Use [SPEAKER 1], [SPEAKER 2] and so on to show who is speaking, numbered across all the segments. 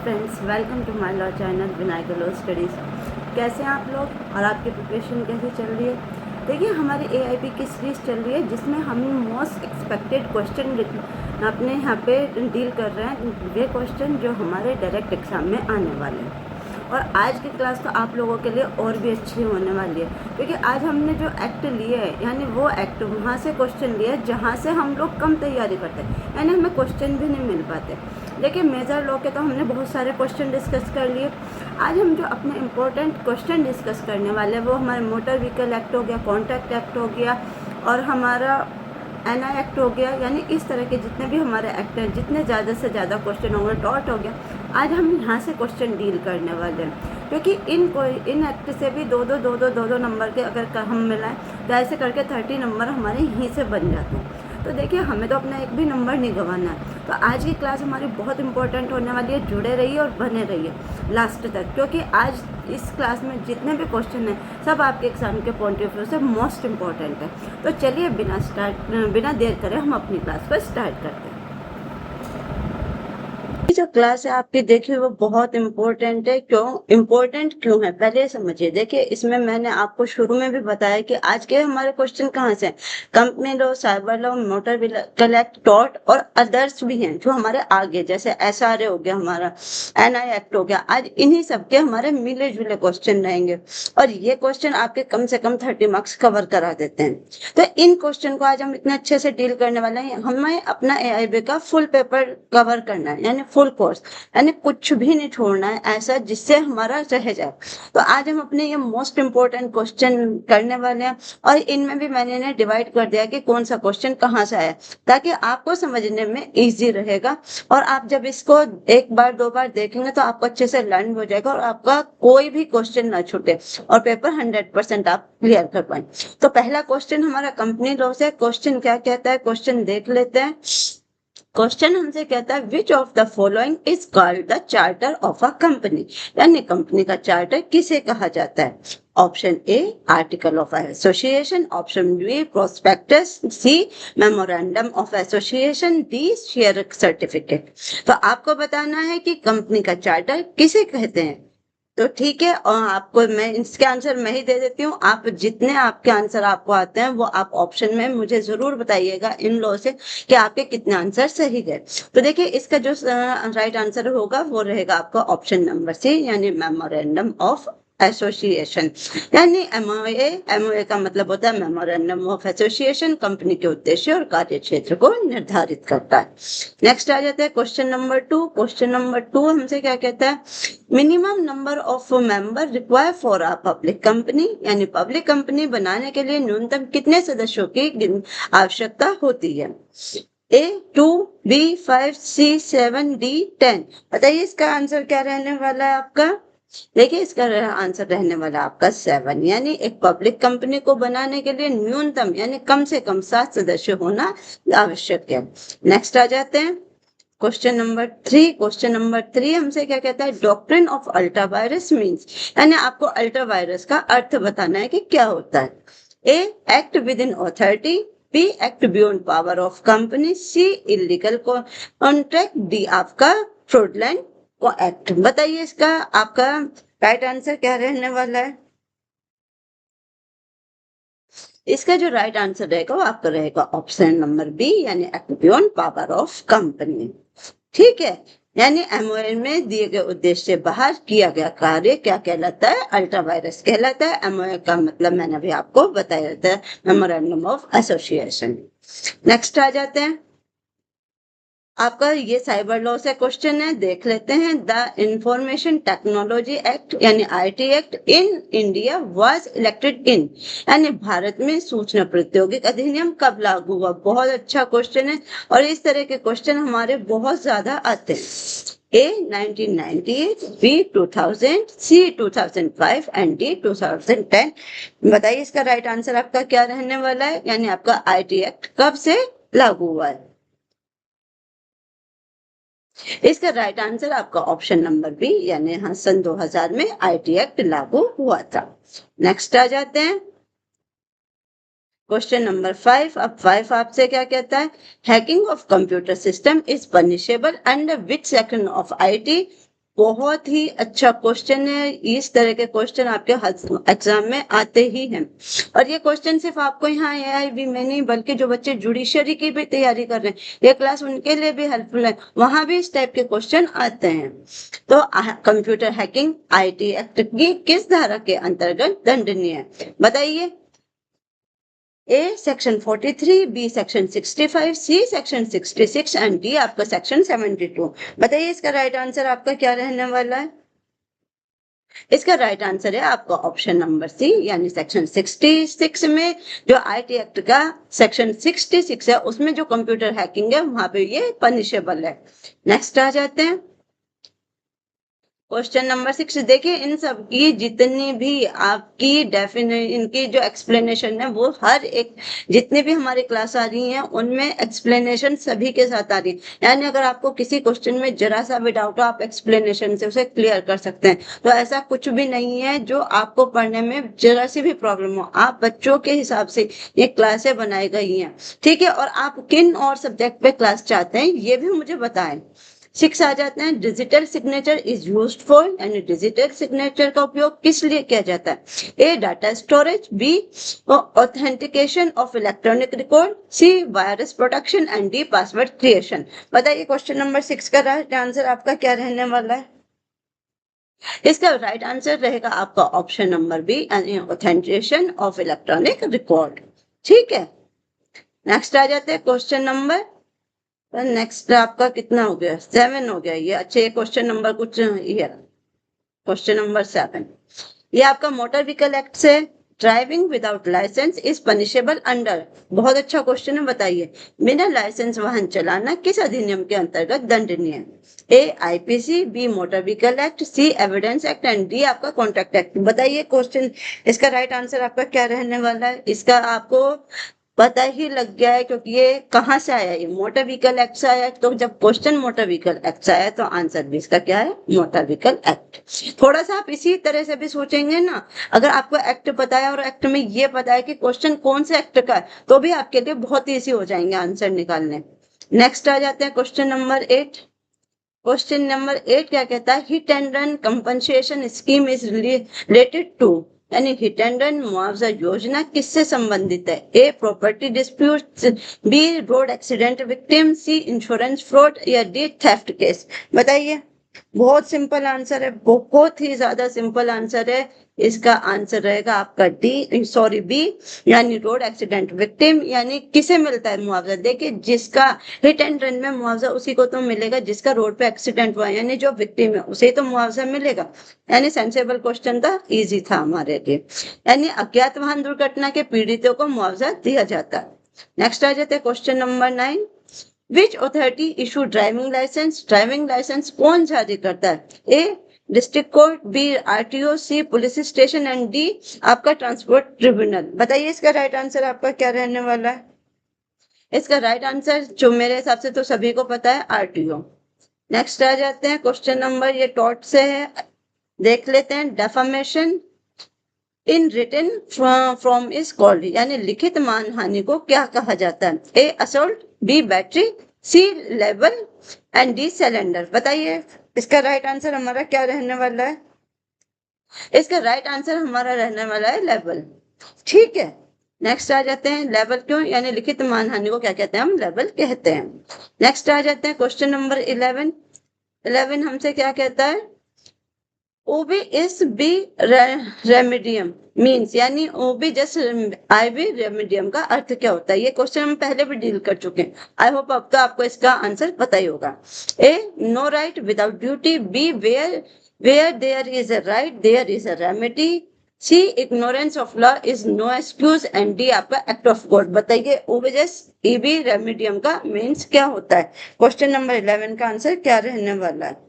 [SPEAKER 1] Friends, welcome to my law channel Vinayak law studies. कैसे हैं आप लोग और आपकी प्रिपरेशन कैसे चल रही है? देखिए, हमारी एआईबी की सीरीज़ चल रही है जिसमें हम मोस्ट एक्सपेक्टेड क्वेश्चन अपने यहाँ पे डील कर रहे हैं, वे क्वेश्चन जो हमारे डायरेक्ट एग्ज़ाम में आने वाले हैं। और आज की क्लास तो आप लोगों के लिए और भी अच्छी होने वाली है, क्योंकि आज हमने जो एक्ट लिए है, यानी वो एक्ट वहाँ से क्वेश्चन लिए जहाँ से हम लोग कम तैयारी करते हैं, यानी हमें क्वेश्चन भी नहीं मिल पाते। देखिए, मेजर लॉ के तो हमने बहुत सारे क्वेश्चन डिस्कस कर लिए। आज हम जो अपने इम्पोर्टेंट क्वेश्चन डिस्कस करने वाले हैं वो हमारे मोटर व्हीकल एक्ट हो गया, कॉन्ट्रैक्ट एक्ट हो गया और हमारा एनआई एक्ट हो गया, यानी इस तरह के जितने भी हमारे एक्ट हैं, जितने ज़्यादा से ज़्यादा क्वेश्चन होंगे, डॉट हो गया, आज हम यहाँ से क्वेश्चन डील करने वाले हैं। क्योंकि इन एक्ट से भी दो नंबर के अगर हम मिलाएं तो ऐसे करके 30 नंबर हमारे यहीं से बन जाते हैं। तो देखिए, हमें तो अपना एक भी नंबर नहीं गंवाना है। तो आज की क्लास हमारी बहुत इंपॉर्टेंट होने वाली है। जुड़े रहिए और बने रहिए लास्ट तक, क्योंकि आज इस क्लास में जितने भी क्वेश्चन हैं सब आपके एग्जाम के पॉइंट ऑफ व्यू से मोस्ट इम्पॉर्टेंट है। तो चलिए बिना देर करे हम अपनी क्लास पर स्टार्ट करते हैं। जो क्लास है आपकी, देखिए वो बहुत इम्पोर्टेंट है। इम्पोर्टेंट क्यों है पहले समझिए। देखिए, इसमें मैंने आपको शुरू में भी बताया कि आज के हमारे क्वेश्चन कहाँ से हैं। Company law, cyber law, motor vehicle act, tort और अदर्स भी हैं जो हमारे आगे, जैसे एसआरए हो गया, हमारा एनआई एक्ट हो गया। आज इन्हीं सबके हमारे मिले जुले क्वेश्चन रहेंगे और ये क्वेश्चन आपके कम से कम 30 मार्क्स कवर करा देते हैं। तो इन क्वेश्चन को आज हम इतने अच्छे से डील करने वाले हैं। हमें अपना एआईबी का फुल पेपर कवर करना है, यानी फुल कोर्स, यानी कुछ भी नहीं छोड़ना है ऐसा जिससे हमारा रह जाए। तो आज हम अपने ये मोस्ट इंपोर्टेंट क्वेश्चन करने वाले हैं और इनमें भी मैंने इन्हें डिवाइड कर दिया कि कौन सा क्वेश्चन कहाँ से आया, ताकि आपको समझने में इजी रहेगा। और आप जब इसको एक बार दो बार देखेंगे तो आपको अच्छे से लर्न हो जाएगा और आपका कोई भी क्वेश्चन ना छूटे और पेपर 100% आप क्लियर कर पाए। तो पहला क्वेश्चन हमारा कंपनी लॉ से। क्वेश्चन क्या कहता है, क्वेश्चन देख लेते हैं। क्वेश्चन हमसे कहता है, which of the following is called the charter of a company, यानी कंपनी का चार्टर किसे कहा जाता है। Option A, article of association, option B, prospectus, C, memorandum of association, D, share certificate. तो आपको बताना है कि कंपनी का चार्टर किसे कहते हैं। तो ठीक है, और आपको मैं इसके आंसर मैं ही दे देती हूँ। आप जितने आपके आंसर आपको आते हैं वो आप ऑप्शन में मुझे जरूर बताइएगा इन लो से कि आपके कितने आंसर सही गए। तो देखिए, इसका जो राइट आंसर होगा वो रहेगा आपका ऑप्शन नंबर सी, यानी मेमोरेंडम ऑफ एसोसिएशन। यानी एमओए का मतलब होता है मेमोरेंडम ऑफ एसोसिएशन, कंपनी के उद्देश्य और कार्य क्षेत्र को निर्धारित करता है। नेक्स्ट आ जाता है क्वेश्चन नंबर 2। क्वेश्चन नंबर 2 हमसे क्या कहता है, minimum number of member require for a public company, यानी पब्लिक कंपनी बनाने के लिए न्यूनतम कितने सदस्यों की आवश्यकता होती है। ए 2, बी 5, सी 7, डी 10। बताइए इसका आंसर क्या रहने वाला है आपका। देखिए, इसका आंसर रहने वाला आपका 7, यानी एक पब्लिक कंपनी को बनाने के लिए न्यूनतम यानी कम से कम 7 सदस्य होना आवश्यक है। नेक्स्ट आ जाते हैं क्वेश्चन नंबर 3। क्वेश्चन नंबर 3 हमसे क्या कहता है, doctrine of ultra vires means, यानी आपको अल्ट्रा वायरस का अर्थ बताना है कि क्या होता है। A, act within authority, B, act beyond power of company, C, illegal contract, D आपका फ्रॉडलेंट को एक्ट। बताइए इसका आपका राइट आंसर क्या रहने वाला है। इसका जो राइट आंसर रहेगा वो आपका रहेगा ऑप्शन नंबर बी, यानी act beyond power of company. ठीक है, यानी एमओए में दिए गए उद्देश्य से बाहर किया गया कार्य क्या कहलाता है, अल्ट्रा वायरस कहलाता है। एमओए का मतलब मैंने अभी आपको बताया था, मेमोरेंडम ऑफ एसोसिएशन। नेक्स्ट आ जाते हैं, आपका ये साइबर लॉ से क्वेश्चन है, देख लेते हैं। द इंफॉर्मेशन टेक्नोलॉजी एक्ट यानी IT act in India was elected in, यानी भारत में सूचना प्रौद्योगिकी अधिनियम कब लागू हुआ। बहुत अच्छा क्वेश्चन है और इस तरह के क्वेश्चन हमारे बहुत ज्यादा आते हैं। ए 1998, बी 2000, सी 2005 एंड डी 2010। बताइए इसका राइट आंसर आपका क्या रहने वाला है, यानी आपका आईटी एक्ट कब से लागू हुआ है। इसका राइट आंसर आपका ऑप्शन नंबर बी, यानी हाँ, सन 2000 में आईटी एक्ट लागू हुआ था। नेक्स्ट आ जाते हैं क्वेश्चन नंबर 5। अब 5 आपसे क्या कहता है, hacking of computer system is punishable under which section of IT बहुत ही अच्छा क्वेश्चन है। इस तरह के क्वेश्चन आपके एग्जाम में आते ही हैं। और ये क्वेश्चन सिर्फ आपको यहाँ AIB में नहीं, बल्कि जो बच्चे जुडिशरी की भी तैयारी कर रहे हैं, ये क्लास उनके लिए भी हेल्पफुल है, वहां भी इस टाइप के क्वेश्चन आते हैं। तो कंप्यूटर हैकिंग IT एक्ट की किस धारा के अंतर्गत दंडनीय है, बताइए। A section 43, B section 65, C section 66 and D आपका सेक्शन 72। बताइए इसका राइट आंसर आपका क्या रहने वाला है। इसका राइट आंसर है आपका ऑप्शन नंबर C, यानी सेक्शन 66 में जो IT एक्ट का सेक्शन 66 है, उसमें जो कंप्यूटर हैकिंग है वहां पे ये पनिशेबल है। नेक्स्ट आ जाते हैं क्वेश्चन नंबर 6। देखिए इन सब की जितनी भी आपकी इनकी जो एक्सप्लेनेशन है, वो हर एक जितनी भी हमारी क्लास आ रही है उनमें एक्सप्लेनेशन सभी के साथ आ रही है। यानी अगर आपको किसी क्वेश्चन में जरा सा भी डाउट हो, आप एक्सप्लेनेशन से उसे क्लियर कर सकते हैं। तो ऐसा कुछ भी नहीं है जो आपको पढ़ने में जरा सी भी प्रॉब्लम हो। आप बच्चों के हिसाब से ये क्लासें बनाई गई हैं, ठीक है। और आप किन और सब्जेक्ट पे क्लास चाहते हैं ये भी मुझे बताएं। 6 आ जाते हैं, digital signature is used for, यानी डिजिटल सिग्नेचर का उपयोग किस लिए किया जाता है। A data storage, B authentication of electronic record, C virus protection and D password creation. बताइए क्वेश्चन नंबर 6 का राइट आंसर आपका क्या रहने वाला है। इसका राइट आंसर रहेगा आपका ऑप्शन नंबर B, यानी ऑथेंटिकेशन ऑफ इलेक्ट्रॉनिक रिकॉर्ड, ठीक है। नेक्स्ट आ जाते हैं क्वेश्चन नंबर, नेक्स्ट आपका कितना हो गया, 7 हो गया ये। अच्छा ये क्वेश्चन नंबर कुछ ये क्वेश्चन नंबर 7, ये आपका मोटर व्हीकल एक्ट से driving without licence is punishable under. बहुत अच्छा क्वेश्चन है, बताइए बिना लाइसेंस वाहन चलाना किस अधिनियम के अंतर्गत दंडनीय है। A IPC, B motor vehicle act, C evidence act and D आपका कॉन्ट्रैक्ट एक्ट। बताइए क्वेश्चन इसका राइट आंसर आपका क्या रहने वाला है। इसका आपको पता ही लग गया है, क्योंकि ये कहाँ से आया, ये मोटर व्हीकल एक्ट से आया। तो जब क्वेश्चन मोटर व्हीकल एक्ट से आया तो आंसर भी इसका क्या है, मोटर व्हीकल एक्ट। थोड़ा सा आप इसी तरह से भी सोचेंगे ना, अगर आपको एक्ट पता है और एक्ट में ये पता है कि क्वेश्चन कौन से एक्ट का है, तो भी आपके लिए बहुत ईजी हो जाएंगे आंसर निकालने। नेक्स्ट आ जाते हैं क्वेश्चन नंबर 8। क्वेश्चन नंबर 8 क्या कहता है, hit and run compensation scheme is related to, यानी हिट एंड रन मुआवजा योजना किससे संबंधित है। A property dispute, B road accident victim, C insurance fraud या D थेफ्ट केस। बताइए। बहुत सिंपल आंसर है, बहुत ही ज्यादा सिंपल आंसर है। इसका आंसर रहेगा आपका B, यानी रोड एक्सीडेंट विक्टिम, यानी किसे मिलता है मुआवजा। देखिए जिसका हिट एंड रन में मुआवजा उसी को तो मिलेगा जिसका रोड पे एक्सीडेंट हुआ, यानी जो विक्टिम है उसे तो मुआवजा मिलेगा। यानी सेंसेबल क्वेश्चन था, इजी था हमारे लिए। यानी अज्ञात वाहन दुर्घटना के पीड़ितों को मुआवजा दिया जाता है। नेक्स्ट आ जाते हैं question number 9। Which authority issue driving licence, driving licence कौन जारी करता है। A district court, B RTO, C police station and D आपका ट्रांसपोर्ट ट्रिब्यूनल। बताइए इसका राइट आंसर आपका क्या रहने वाला है। इसका राइट आंसर जो मेरे हिसाब से तो सभी को पता है, RTO। नेक्स्ट आ जाते हैं क्वेश्चन नंबर, ये टॉट से है, देख लेते हैं। Defamation in written from is called, यानी लिखित मानहानि को क्या कहा जाता है। A assault, B battery, C लेवल एंड D सिलेंडर। बताइए इसका राइट आंसर हमारा क्या रहने वाला है। इसका राइट आंसर हमारा रहने वाला है लेवल, ठीक है। नेक्स्ट आ जाते हैं, लेवल क्यों, यानी लिखित मानहानि को क्या कहते हैं, हम लेवल कहते हैं। नेक्स्ट आ जाते हैं क्वेश्चन नंबर 11। 11 हमसे क्या कहता है, OB is B Remedium means, यानी OB जस्ट IB रेमेडियम का अर्थ क्या होता है। ये क्वेश्चन हम पहले भी डील कर चुके हैं। आई होप अब तो आपको इसका आंसर पता ही होगा। A no right without duty, B where there is a right there is a remedy, C ignorance of law is no excuse and D आपका एक्ट ऑफ गॉड। बताइए OB जस्ट EB रेमेडियम का मीन्स क्या होता है। क्वेश्चन नंबर 11 का answer क्या रहने वाला है।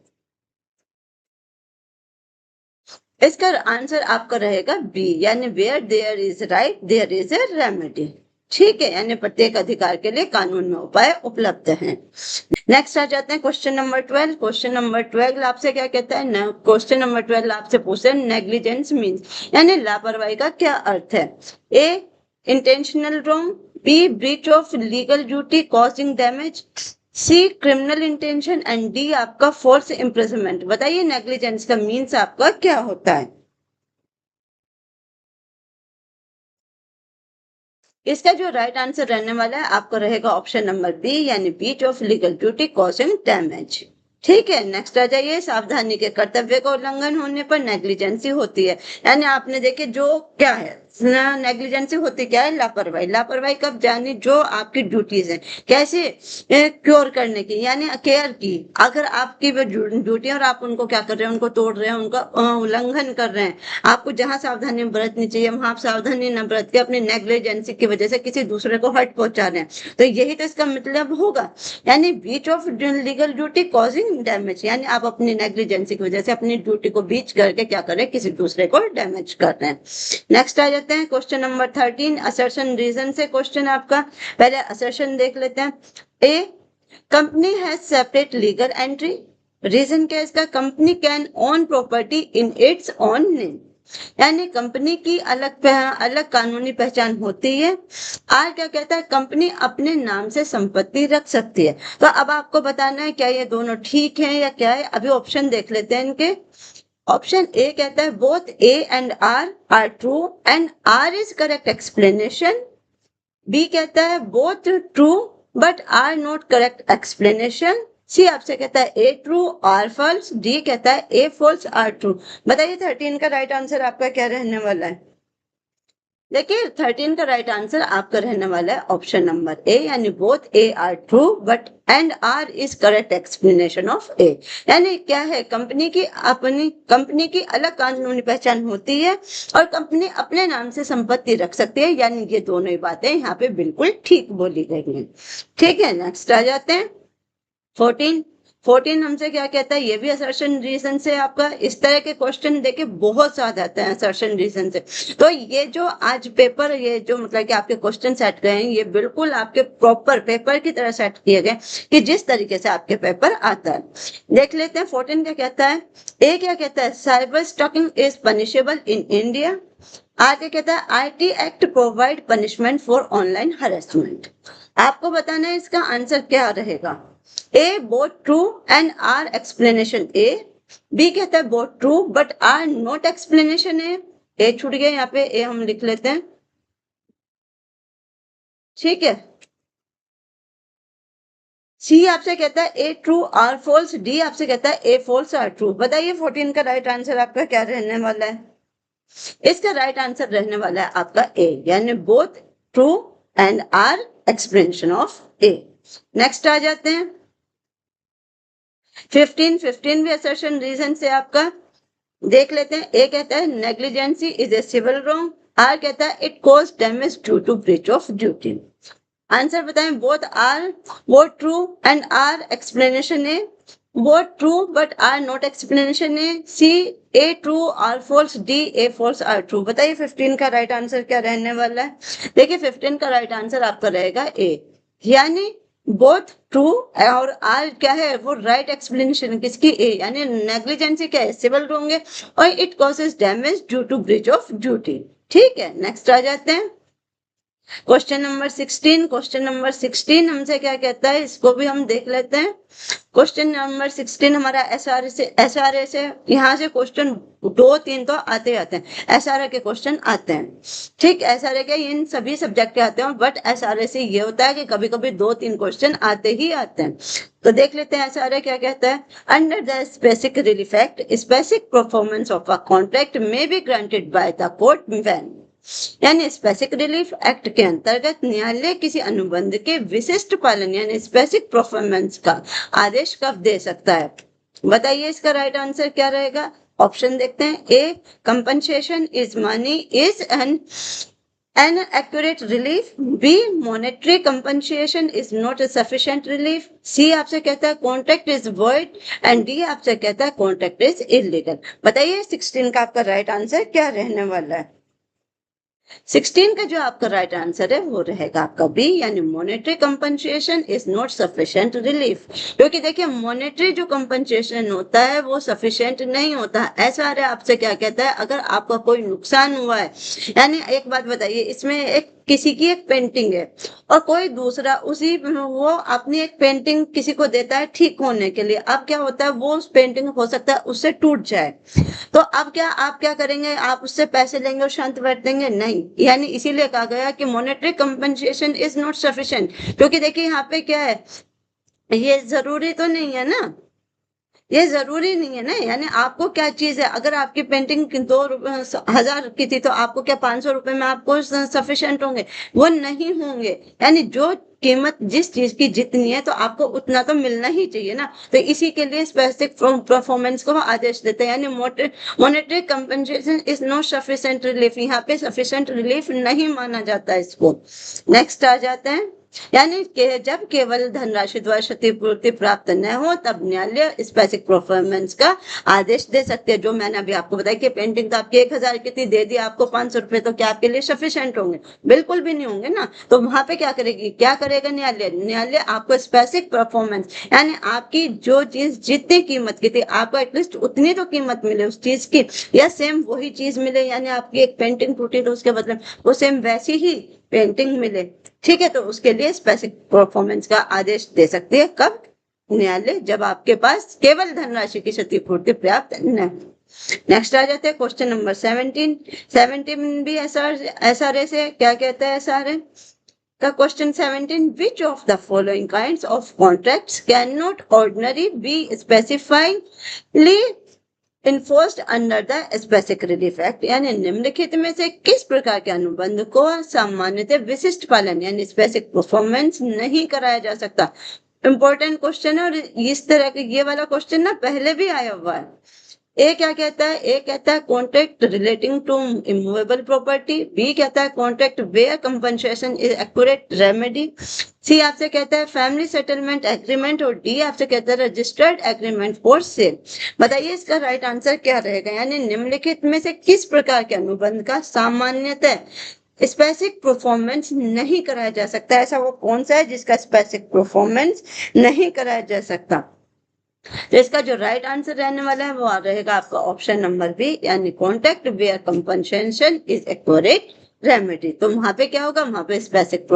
[SPEAKER 1] इसका आंसर आपका रहेगा B, यानी where there is right there is a remedy, ठीक है। यानी प्रत्येक अधिकार के लिए कानून में उपाय उपलब्ध हैं। नेक्स्ट आ जाते हैं क्वेश्चन नंबर 12। क्वेश्चन नंबर 12 आपसे क्या कहता है, क्वेश्चन नंबर 12 आपसे पूछे नेग्लिजेंस मीन्स, यानी लापरवाही का क्या अर्थ है। A intentional wrong, B breach of legal duty causing damage, C criminal intention and D आपका फोर्स इम्प्रिजनमेंट। बताइए नेग्लिजेंस का मीन्स आपका क्या होता है? इसका जो राइट आंसर रहने वाला है आपको रहेगा ऑप्शन नंबर बी, यानी breach of legal duty causing damage. ठीक है, नेक्स्ट आ जाइए। सावधानी के कर्तव्य का उल्लंघन होने पर नेग्लिजेंसी होती है, यानी आपने देखे जो क्या है नेग्लिजेंसी होती क्या है? लापरवाही। लापरवाही कब जानी? जो आपकी ड्यूटीज है कैसे क्योर करने की, यानी केयर की। अगर आपकी वो ड्यूटी और आप उनको क्या कर रहे हैं? उनको तोड़ रहे हैं, उनका उल्लंघन कर रहे हैं। आपको जहां सावधानी बरतनी चाहिए वहां आप सावधानी न बरत के अपनी नेग्लिजेंसी की वजह से किसी दूसरे को हर्ट पहुंचा रहे हैं, तो यही तो इसका मतलब होगा, यानी breach of legal duty causing damage, यानी आप अपनी नेग्लिजेंसी की वजह से अपनी ड्यूटी को ब्रीच करके क्या कर रहे हैं? किसी दूसरे को डैमेज कर रहे हैं। नेक्स्ट आ जाते हैं क्वेश्चन नंबर 13, असर्शन रीजन से क्वेश्चन आपका। पहले असर्शन देख लेते हैं। A, company has separate legal entry. Reason क्या है इसका? Company can own property in its own name, यानी कंपनी की अलग कानूनी पहचान होती है। आर क्या कहता है? कंपनी अपने नाम से संपत्ति रख सकती है। तो अब आपको बताना है क्या ये दोनों ठीक है या क्या है? अभी ऑप्शन देख लेते हैं इनके। ऑप्शन ए कहता है both A and R true and R is correct explanation. B कहता है both true but R not correct explanation. C आपसे कहता है A true R false. D कहता है ए फॉल्स आर ट्रू। बताइए 13 का राइट आंसर आपका क्या रहने वाला है? देखिए 13 का राइट आंसर आपका रहने वाला है ऑप्शन नंबर ए, यानी both A R true but and R is correct explanation of A. यानी क्या है? कंपनी की अलग कानूनी पहचान होती है और कंपनी अपने नाम से संपत्ति रख सकती है, यानी ये दोनों ही बातें यहाँ पे बिल्कुल ठीक बोली गई हैं। ठीक है, नेक्स्ट आ जाते हैं 14 हमसे क्या कहता है? ये भी असर्शन रीजन से आपका इस तरह के क्वेश्चन देके बहुत ज्यादा आते हैं असर्शन रीजन से। तो ये जो आज पेपर, ये जो मतलब कि आपके क्वेश्चन सेट गए हैं, ये बिल्कुल आपके प्रॉपर पेपर की तरह सेट किए गए कि जिस तरीके से आपके पेपर आता है। देख लेते हैं 14 क्या कहता है। ए क्या कहता है? Cyber stalking is punishable in India. आगे कहता है IT act provide punishment for online harassment. आपको बताना है इसका आंसर क्या रहेगा। A both true and R explanation A. B कहता है both true but R not explanation A छूट गया, यहाँ पे ए हम लिख लेते हैं। ठीक है, सी आपसे कहता है A true R false. D आपसे कहता है ए फॉल्स आर ट्रू। बताइए 14 का राइट आंसर आपका क्या रहने वाला है? इसका राइट आंसर रहने वाला है आपका ए, यानी both true and R explanation of A. Next आ जाते हैं 15 भी असर्शन रीजन से आपका देख लेते हैं। ए कहता है negligency is a civil wrong. R कहता है it cause damage due to breach of duty. Answer बताएं। Both true and R explanation A. Both true but R not explanation A. C A true R false. D A false R true. बताइए 15 का right answer क्या रहने वाला है? देखिए 15 का right answer आपका रहेगा ए, यानी बोथ ट्रू और आर क्या है? वो राइट एक्सप्लेनेशन किसकी? ए, यानी नेग्लिजेंसी क्या है? सिविल रॉन्ग है और it causes damage due to breach of duty. ठीक है, नेक्स्ट आ जाते हैं क्वेश्चन नंबर 16। क्वेश्चन नंबर 16 हमसे क्या कहता है, इसको भी हम देख लेते हैं। क्वेश्चन नंबर 16 हमारा एसआरए से यहाँ से क्वेश्चन 2-3 तो आते हैं, एसआरए के क्वेश्चन आते हैं। ठीक, एसआरए के इन सभी सब्जेक्ट के आते हैं, बट एसआरए से ये होता है कि कभी कभी 2-3 क्वेश्चन आते ही आते हैं। तो देख लेते हैं एसआरए क्या कहता है। Under the specific relief act, specific performance of a contract may be granted by the court when, यानी स्पेसिफिक रिलीफ एक्ट के अंतर्गत न्यायालय किसी अनुबंध के विशिष्ट पालन यानी स्पेसिफिक परफॉर्मेंस का आदेश कब दे सकता है? बताइए इसका राइट आंसर क्या रहेगा? ऑप्शन देखते हैं। A, compensation is money is an accurate relief. B, monetary compensation is not a sufficient relief. C आपसे कहता है contract is void and D आपसे कहता है contract is illegal. बताइए 16 का आपका राइट आंसर क्या रहने वाला है? 16 का जो आपका राइट आंसर है वो रहेगा आपका बी, यानी monetary compensation is not sufficient relief. क्योंकि देखिए मॉनेटरी जो कंपनसेशन होता है वो सफिशिएंट नहीं होता। ऐसा आपसे क्या कहता है, अगर आपका कोई नुकसान हुआ है, यानी एक बात बताइए, इसमें एक किसी की एक पेंटिंग है और कोई दूसरा उसी वो अपनी एक पेंटिंग किसी को देता है ठीक होने के लिए, अब क्या होता है वो उस पेंटिंग हो सकता है उससे टूट जाए, तो अब क्या आप क्या करेंगे, आप उससे पैसे लेंगे और शांत बैठ देंगे? नहीं, यानी इसीलिए कहा गया कि monetary compensation is not sufficient, क्योंकि देखिए यहाँ पे क्या है, ये जरूरी तो नहीं है ना, ये जरूरी नहीं है ना, यानी आपको क्या चीज है, अगर आपकी पेंटिंग 2,000 की थी तो आपको क्या 500 रुपए में आपको सफिशिएंट होंगे? वो नहीं होंगे, यानी जो कीमत जिस चीज की जितनी है तो आपको उतना तो मिलना ही चाहिए ना, तो इसी के लिए स्पेसिफिक परफॉर्मेंस को आदेश देते हैं, यानी monetary compensation is not sufficient relief, यहाँ पे सफिशिएंट रिलीफ नहीं माना जाता इसको। नेक्स्ट आ जाते हैं, यानी जब केवल धनराशि द्वारा क्षतिपूर्ति प्राप्त न हो तब न्यायालय स्पेसिफिक परफॉर्मेंस का आदेश दे सकते हैं। जो मैंने अभी आपको बताया कि पेंटिंग तो आपकी 1,000 की थी, दे दी आपको 500 रुपए, तो क्या आपके लिए सफिशिएंट होंगे? बिल्कुल भी नहीं होंगे ना, तो वहां पे क्या करेगी, क्या करेगा न्यायालय? न्यायालय आपको स्पेसिफिक परफॉर्मेंस, यानी आपकी जो चीज जितनी कीमत की थी आपको एटलीस्ट उतनी तो कीमत मिले उस चीज की, या सेम वही चीज मिले, यानी आपकी एक पेंटिंग टूटी तो उसके बदले वो सेम वैसी ही पेंटिंग मिले, ठीक है, तो उसके लिए स्पेसिफिक परफॉर्मेंस का आदेश दे सकती है कब? न्यायालय, जब आपके पास केवल धनराशि की क्षतिपूर्ति पर्याप्त न। नेक्स्ट आ जाते हैं क्वेश्चन नंबर 17। 17 भी एसआरए से क्या कहता है, एसआरए का question 17, which of the following kinds of contracts can not ordinary be specifically enforced under the specific relief act, यानी निम्नलिखित में से किस प्रकार के अनुबंध को सामान्यतः विशिष्ट पालन यानी स्पेसिफिक परफॉर्मेंस नहीं कराया जा सकता? इंपॉर्टेंट क्वेश्चन है, और इस तरह के ये वाला क्वेश्चन ना पहले भी आया हुआ है। ए क्या कहता है, ए कहता है contract relating to immovable property, B कहता है contract where compensation is accurate remedy, C आपसे कहता है फैमिली सेटलमेंट एग्रीमेंट, और डी आपसे कहता है रजिस्टर्ड एग्रीमेंट फॉर सेल। बताइए इसका राइट आंसर क्या रहेगा, यानी निम्नलिखित में से किस प्रकार के अनुबंध का सामान्यतः स्पेसिफिक परफॉर्मेंस नहीं कराया जा सकता? ऐसा वो कौन सा है जिसका स्पेसिफिक परफॉर्मेंस नहीं कराया जा सकता? तो इसका जो राइट आंसर रहने वाला है वो रहेगा आपका ऑप्शन नंबर बी, यानी contract where compensation is accurate remedy. तो वहां पे क्या होगा, वहां पे स्पेसिफिक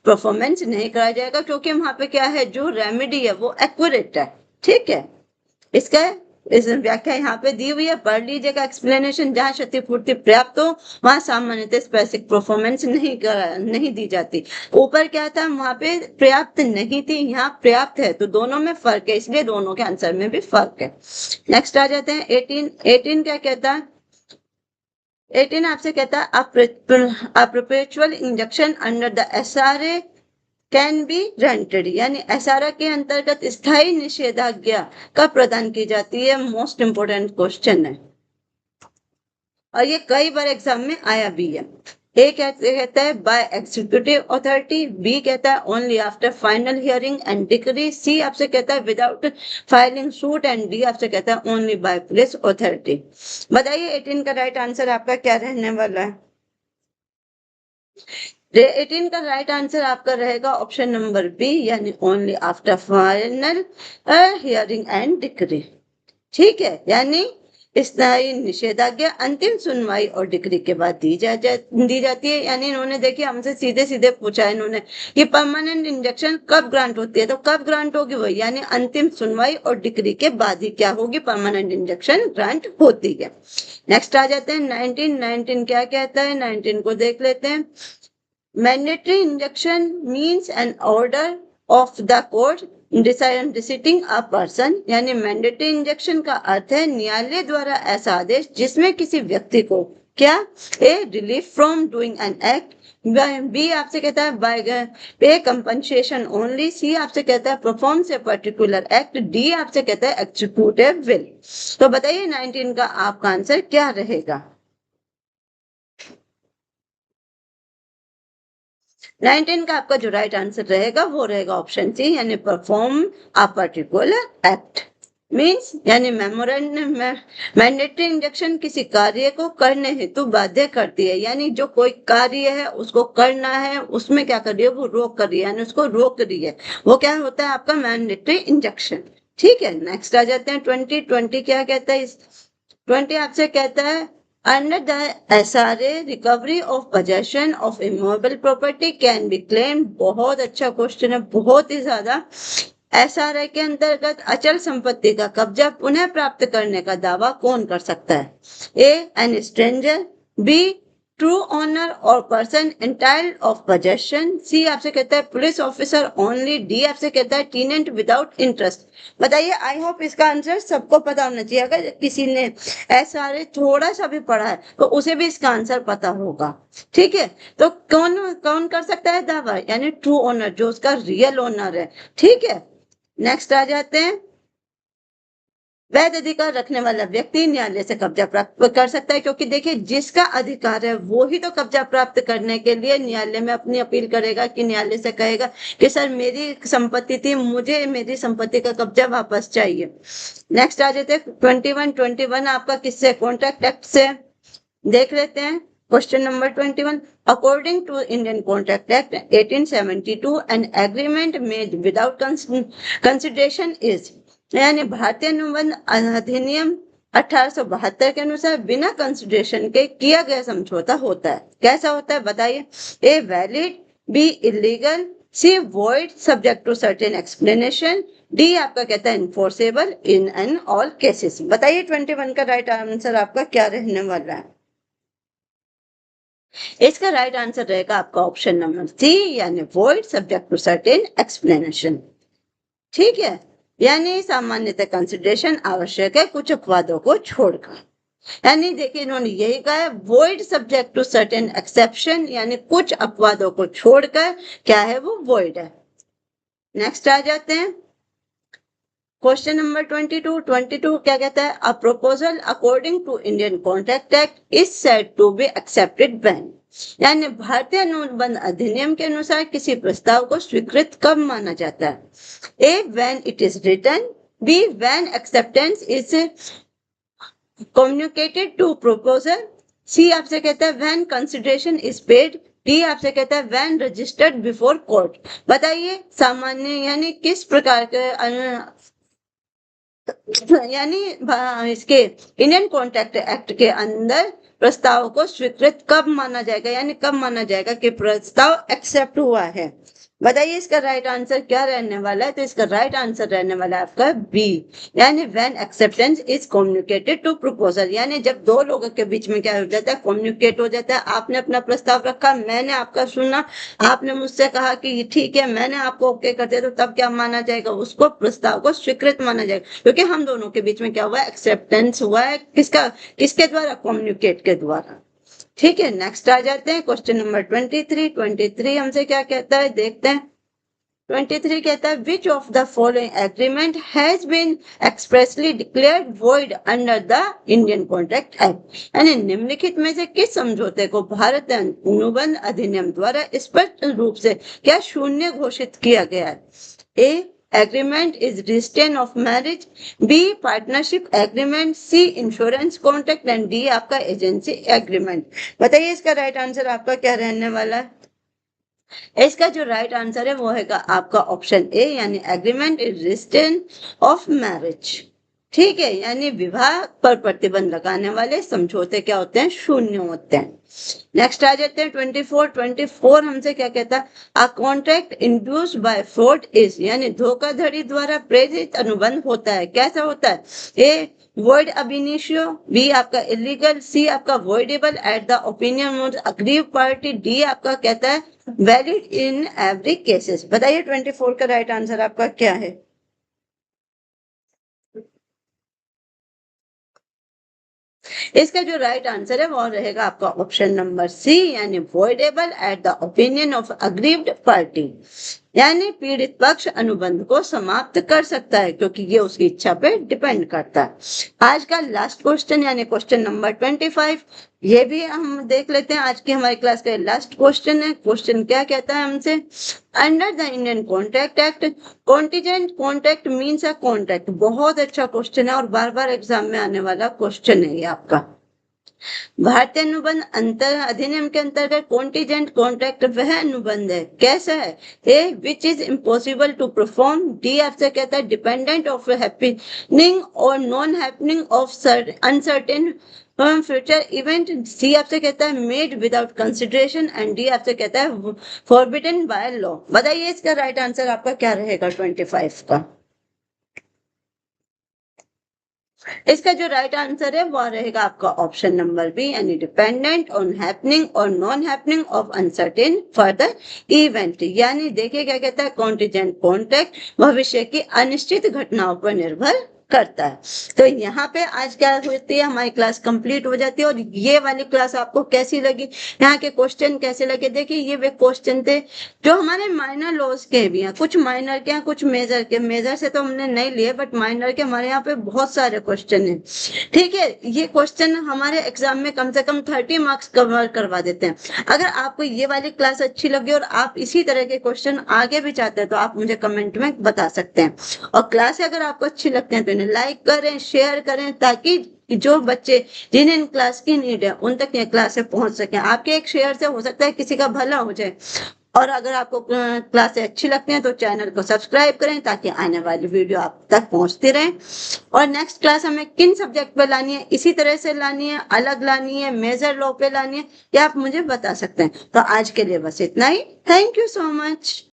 [SPEAKER 1] परफॉर्मेंस नहीं कराया जाएगा, क्योंकि वहां पे क्या है, जो रेमेडी है वो एक्यूरेट है, ठीक है। इसका इस व्याख्या यहाँ पे दी हुई है, पढ़ लीजिएगा एक्सप्लेनेशन, जहाँ क्षतिपूर्ति पर्याप्त हो वहां सामान्यतः स्पेसिफिक परफॉर्मेंस नहीं दी जाती। ऊपर क्या था, वहां पे पर्याप्त नहीं थी, यहाँ पर्याप्त है, तो दोनों में फर्क है, इसलिए दोनों के आंसर में भी फर्क है। नेक्स्ट आ जाते हैं 18। 18 क्या कहता है, 18 आपसे कहता है a perpetual injunction under the SRA can be granted, यानी एसआरए के अंतर्गत स्थायी निषेधाज्ञा कब प्रदान की जाती है? मोस्ट इंपोर्टेंट क्वेश्चन है और ये कई बार एग्जाम में आया भी है। ए कहता है बाय एग्जीक्यूटिव अथॉरिटी, बी कहता है only after final hearing and decree, C आपसे कहता है without filing suit, and D आपसे कहता है ओनली बाय पुलिस अथॉरिटी। बताइए 18 का राइट आंसर आपका क्या रहने वाला है? 18 का राइट आंसर आपका रहेगा ऑप्शन नंबर बी, यानी only after final hearing and decree, ठीक है, यानी स्थायी निषेधाज्ञा अंतिम सुनवाई और डिक्री के बाद दी जाती है। यानी इन्होंने देखिए हमसे सीधे सीधे पूछा इन्होंने कि परमानेंट इंजेक्शन कब ग्रांट होती है, तो कब ग्रांट होगी वो, यानी अंतिम सुनवाई और डिक्री के बाद ही क्या होगी, परमानेंट इंजेक्शन ग्रांट होती है। नेक्स्ट आ जाते हैं 19। 19 क्या कहता है, 19 को देख लेते हैं। Mandatory injunction means an order of the court deciding a person, यानी मैंडेटरी इंजेक्शन का अर्थ है न्यायालय द्वारा ऐसा आदेश जिसमें किसी व्यक्ति को क्या, A relief from doing an act, B आपसे कहता है बाय पे कंपनसेशन ओनली, सी आपसे कहता है performs a particular act, D आपसे कहता है एक्जीक्यूट ए विल। तो बताइए 19 का आपका आंसर क्या रहेगा? 19 का आपका जो राइट आंसर रहेगा वो रहेगा ऑप्शन सी, यानी perform a particular act means, यानी मैंडेटरी इंजेक्शन किसी कार्य को करने हेतु बाध्य करती है, यानी जो कोई कार्य है उसको करना है उसमें क्या कर रही है, वो रोक कर रही है, यानी उसको रोक रही है, वो क्या होता है आपका मैंडेटरी इंजेक्शन, ठीक है। नेक्स्ट आ जाते हैं 20। 20 क्या कहता है, 20 आपसे कहता है Under the SRA, recovery of possession of immovable property can be claimed। बहुत अच्छा क्वेश्चन है, बहुत ही ज्यादा। SRA के अंतर्गत अचल संपत्ति का कब्जा पुनः प्राप्त करने का दावा कौन कर सकता है? A, an stranger, B, true owner और person entitled of possession, C आपसे कहता है पुलिस ऑफिसर ओनली, डी आपसे कहता है टेनेंट विदाउट इंटरेस्ट। बताइए, आई होप इसका आंसर सबको पता होना चाहिए। अगर किसी ने SRA थोड़ा सा भी पढ़ा है तो उसे भी इसका आंसर पता होगा। ठीक है, तो कौन कौन कर सकता है दावा? यानी ट्रू ओनर, जो उसका रियल ओनर है। ठीक है, नेक्स्ट आ जाते हैं। वैध अधिकार रखने वाला व्यक्ति न्यायालय से कब्जा प्राप्त कर सकता है, क्योंकि देखिए जिसका अधिकार है वो ही तो कब्जा प्राप्त करने के लिए न्यायालय में अपनी अपील करेगा, कि न्यायालय से कहेगा कि सर मेरी संपत्ति थी, मुझे मेरी संपत्ति का कब्जा वापस चाहिए। नेक्स्ट आ जाते हैं 21 आपका किससे? कॉन्ट्रैक्ट एक्ट से। देख लेते हैं question number 21। According to Indian contract act 1872 an agreement made without consideration is, यानी भारतीय अनुबंध अधिनियम 1872 के अनुसार बिना कंसिडरेशन के किया गया समझौता होता है। कैसा होता है बताइए? A, valid, B, illegal, C, void subject to certain explanation, D आपका कहता है enforceable in an all cases. बताइए 21 का राइट आंसर आपका क्या रहने वाला है? इसका राइट आंसर रहेगा आपका ऑप्शन नंबर सी, यानी void subject to certain explanation. ठीक है, यानी सामान्यतः कंसिडरेशन आवश्यक है कुछ अपवादों को छोड़कर। यानी देखिए इन्होंने यही कहा है, void subject to certain exception, यानी कुछ अपवादों को छोड़कर क्या है वो वॉइड है। नेक्स्ट आ जाते हैं क्वेश्चन नंबर 22 क्या कहता है? A proposal according to Indian contract act is said to be accepted when, यानी भारतीय अनुबंध अधिनियम के अनुसार किसी प्रस्ताव को स्वीकृत कब माना जाता है? A, when it is written, B, when acceptance is communicated to proposal, C आपसे कहता है when consideration is paid, D आपसे कहता है व्हेन रजिस्टर्ड बिफोर कोर्ट। बताइए सामान्य यानी किस प्रकार के यानी इसके इंडियन कॉन्ट्रैक्ट एक्ट के अंदर प्रस्ताव को स्वीकृत कब माना जाएगा, यानी कब माना जाएगा कि प्रस्ताव एक्सेप्ट हुआ है? बताइए इसका राइट आंसर क्या रहने वाला है? तो इसका राइट आंसर रहने वाला है आपका बी, यानी when acceptance is communicated to proposal, यानी जब दो लोगों के बीच में क्या हो जाता है? कम्युनिकेट हो जाता है। आपने अपना प्रस्ताव रखा, मैंने आपका सुना, आपने मुझसे कहा कि ठीक है, मैंने आपको ओके कर दिया, तो तब क्या माना जाएगा? उसको प्रस्ताव को स्वीकृत माना जाएगा, क्योंकि हम दोनों के बीच में क्या हुआ? एक्सेप्टेंस हुआ है। किसके द्वारा? कम्युनिकेट के द्वारा। ठीक है, नेक्स्ट आ जाते हैं क्वेश्चन नंबर 23 हमसे क्या कहता है देखते हैं। 23 कहता है which of the following agreement has been expressly declared void under the Indian contract act, यानी निम्नलिखित में से किस समझौते को भारत अनुबंध अधिनियम द्वारा स्पष्ट रूप से क्या शून्य घोषित किया गया है? A, agreement is restraint of marriage, B, partnership agreement, C, insurance contract and D आपका एजेंसी एग्रीमेंट। बताइए इसका राइट आंसर आपका क्या रहने वाला है? इसका जो राइट आंसर है वो है आपका ऑप्शन ए, यानी agreement is restraint of marriage. ठीक है, यानी विवाह पर प्रतिबंध लगाने वाले समझौते क्या होते हैं? शून्य होते हैं। नेक्स्ट आ जाते हैं 24 हमसे क्या कहता है? A contract induced by fraud is, यानी धोखाधड़ी द्वारा प्रेरित अनुबंध होता है। कैसा होता है? ए, void ab initio, बी आपका इलीगल, सी आपका voidable at the opinion of aggrieved party, D आपका कहता है वैलिड इन एवरी केसेस। बताइए 24 का राइट आंसर आपका क्या है? इसका जो राइट आंसर है वो रहेगा आपका ऑप्शन नंबर सी, यानी voidable at the opinion of aggrieved party, यानी पीड़ित पक्ष अनुबंध को समाप्त कर सकता है, क्योंकि ये उसकी इच्छा पे डिपेंड करता है। आज का लास्ट क्वेश्चन यानी क्वेश्चन नंबर 25, ये भी हम देख लेते हैं। आज की हमारी क्लास का लास्ट क्वेश्चन है। क्वेश्चन क्या कहता है हमसे? Under the Indian contract act contingent contract means a contract. बहुत अच्छा क्वेश्चन है और बार बार एग्जाम में आने वाला क्वेश्चन है ये आपका। भारतीय अनुबंध अंतर अधिनियम के अंतर्गत कॉन्टीजेंट कॉन्ट्रैक्ट वह अनुबंध है, कैसा है? A which is impossible to perform, D आपसे कहता है डिपेंडेंट ऑफ हैपनिंग और non happening of uncertain future event, C आपसे कहता है made without consideration and D आपसे कहता है फॉरबिडन बाय लॉ। बताइए इसका राइट आंसर आपका क्या रहेगा 25 का? इसका जो राइट आंसर है वो रहेगा आपका ऑप्शन नंबर बी, यानी डिपेंडेंट ऑन हैपनिंग और non happening of uncertain further event. यानी देखिए क्या कहता है, कॉन्टीजेंट कॉन्ट्रैक्ट भविष्य की अनिश्चित घटनाओं पर निर्भर करता है। तो यहाँ पे आज क्या होती है, हमारी क्लास कंप्लीट हो जाती है। और ये वाली क्लास आपको कैसी लगी, यहाँ के क्वेश्चन कैसे लगे? देखिए ये वे क्वेश्चन थे जो हमारे माइनर लॉस के भी हैं, कुछ माइनर के हैं कुछ मेजर के। मेजर से तो हमने नहीं लिए, बट माइनर के हमारे यहाँ पे बहुत सारे क्वेश्चन हैं। ठीक है, ये क्वेश्चन हमारे एग्जाम में कम से कम 30 मार्क्स कवर करवा देते हैं। अगर आपको ये वाली क्लास अच्छी लगी और आप इसी तरह के क्वेश्चन आगे भी चाहते हैं तो आप मुझे कमेंट में बता सकते हैं। और क्लास अगर आपको अच्छी लगती है तो इन्हें लाइक करें, शेयर करें, ताकि जो बच्चे जिन्हें इन क्लास की नीड है उन तक ये क्लासें पहुंच सके। आपके एक शेयर से हो सकता है किसी का भला हो जाए। और अगर आपको क्लासें अच्छी लगती हैं तो चैनल को सब्सक्राइब करें ताकि आने वाली वीडियो आप तक पहुंचती रहे। और नेक्स्ट क्लास हमें किन सब्जेक्ट पे लानी है, इसी तरह से लानी है, अलग लानी है, मेजर लॉ पे लानी है, या आप मुझे बता सकते हैं। तो आज के लिए बस इतना ही। Thank you so much.